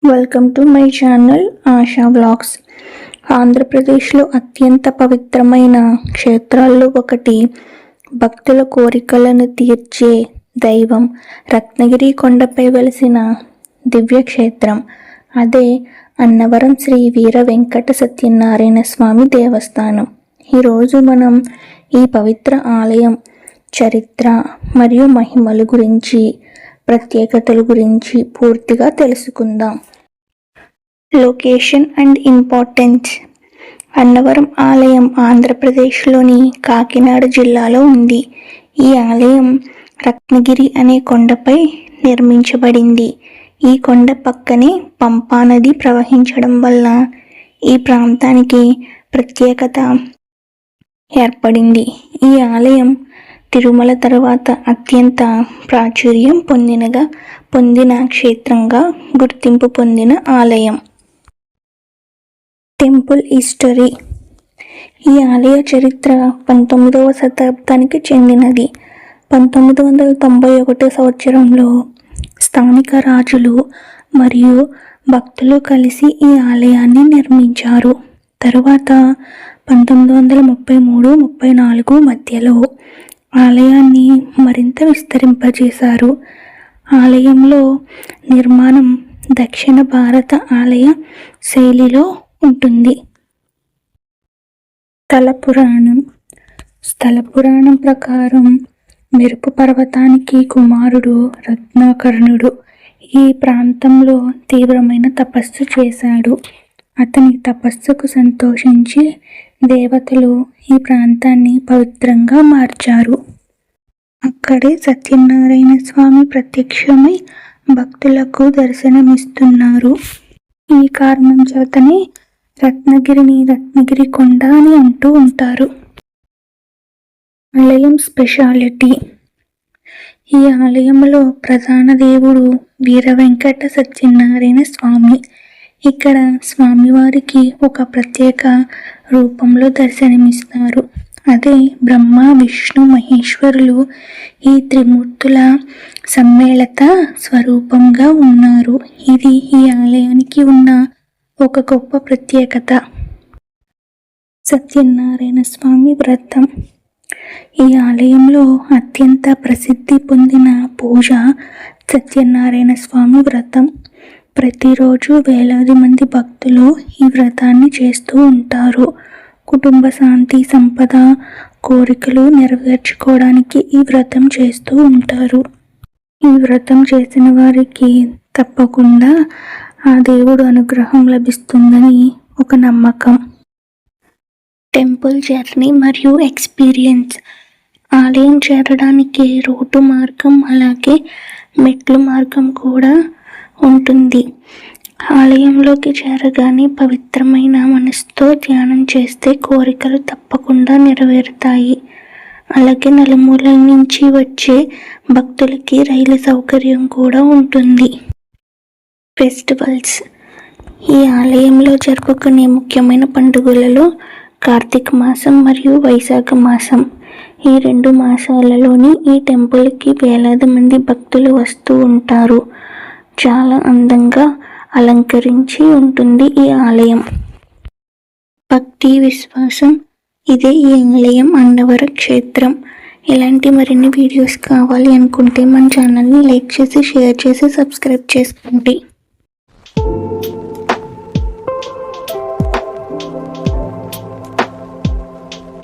Welcome to my channel ASHA vlogs. ఆంధ్రప్రదేశ్లో అత్యంత పవిత్రమైన క్షేత్రాల్లో ఒకటి, భక్తుల కోరికలను తీర్చే దైవం రత్నగిరి కొండపై వెలిసిన దివ్యక్షేత్రం. అదే అన్నవరం శ్రీ వీర వెంకట సత్యనారాయణ స్వామి దేవస్థానం. ఈరోజు మనం ఈ పవిత్ర ఆలయం చరిత్ర మరియు మహిమల గురించి, ప్రత్యేకతల గురించి పూర్తిగా తెలుసుకుందాం. Location and importance. అన్నవరం ఆలయం ఆంధ్రప్రదేశ్లోని కాకినాడ జిల్లాలో ఉంది. ఈ ఆలయం రత్నగిరి అనే కొండపై నిర్మించబడింది. ఈ కొండ పక్కనే పంపా నది ప్రవహించడం వల్ల ఈ ప్రాంతానికి ప్రత్యేకత ఏర్పడింది. ఈ ఆలయం తిరుమల తర్వాత అత్యంత ప్రాచుర్యం పొందిన క్షేత్రంగా గుర్తింపు పొందిన ఆలయం. Temple history. ఈ ఆలయ చరిత్ర 19వ శతాబ్దానికి చెందినది. 1991 సంవత్సరంలో స్థానిక రాజులు మరియు భక్తులు కలిసి ఈ ఆలయాన్ని నిర్మించారు. తరువాత 1933-34 మధ్యలో ఆలయాన్ని మరింత విస్తరింపజేశారు. ఆలయంలో నిర్మాణం దక్షిణ భారత ఆలయ శైలిలో ఉంటుంది. స్థల పురాణం ప్రకారం మెరుపు పర్వతానికి కుమారుడు రత్నాకర్ణుడు ఈ ప్రాంతంలో తీవ్రమైన తపస్సు చేశాడు. అతని తపస్సుకు సంతోషించి దేవతలు ఈ ప్రాంతాన్ని పవిత్రంగా మార్చారు. అక్కడే సత్యనారాయణ స్వామి ప్రత్యక్షమై భక్తులకు దర్శనమిస్తున్నారు. ఈ కారణం చేతనే రత్నగిరిని రత్నగిరి కొండ అని అంటూ ఉంటారు. ఆలయం స్పెషాలిటీ. ఈ ఆలయంలో ప్రధాన దేవుడు వీర వెంకట సత్యనారాయణ స్వామి. ఇక్కడ స్వామివారికి ఒక ప్రత్యేక రూపంలో దర్శనమిస్తారు. అదే బ్రహ్మ విష్ణు మహేశ్వరులు ఈ త్రిమూర్తుల సమ్మేళత స్వరూపంగా ఉన్నారు. ఇది ఈ ఆలయానికి ఉన్న ఒక గొప్ప ప్రత్యేకత. సత్యనారాయణ స్వామి వ్రతం. ఈ ఆలయంలో అత్యంత ప్రసిద్ధి పొందిన పూజ సత్యనారాయణ స్వామి వ్రతం. ప్రతిరోజు వేలాది మంది భక్తులు ఈ వ్రతాన్ని చేస్తూ ఉంటారు. కుటుంబ శాంతి, సంపద, కోరికలు నెరవేర్చుకోవడానికి ఈ వ్రతం చేస్తూ ఉంటారు. ఈ వ్రతం చేసిన వారికి తప్పకుండా ఆ దేవుడు అనుగ్రహం లభిస్తుందని ఒక నమ్మకం. టెంపుల్ జర్నీ మరియు ఎక్స్పీరియన్స్. ఆలయం చేరడానికి రోడ్డు మార్గం అలాగే మెట్లు మార్గం కూడా ఉంటుంది. ఆలయంలోకి చేరగానే పవిత్రమైన మనసుతో ధ్యానం చేస్తే కోరికలు తప్పకుండా నెరవేరుతాయి. అలాగే నలుమూలల నుంచి వచ్చే భక్తులకి రైలు సౌకర్యం కూడా ఉంటుంది. ఫెస్టివల్స్. ఈ ఆలయంలో జరుపుకునే ముఖ్యమైన పండుగలలో కార్తీక మాసం మరియు వైశాఖ మాసం. ఈ 2 మాసాలలోని ఈ టెంపుల్కి వేలాది మంది భక్తులు వస్తూ ఉంటారు. చాలా అందంగా అలంకరించి ఉంటుంది ఈ ఆలయం. భక్తి, విశ్వాసం. ఇదే ఈ ఆలయం అన్నవర క్షేత్రం. ఇలాంటి మరిన్ని వీడియోస్ కావాలి అనుకుంటే మన ఛానల్ని లైక్ చేసి, షేర్ చేసి, సబ్స్క్రైబ్ చేసుకోండి.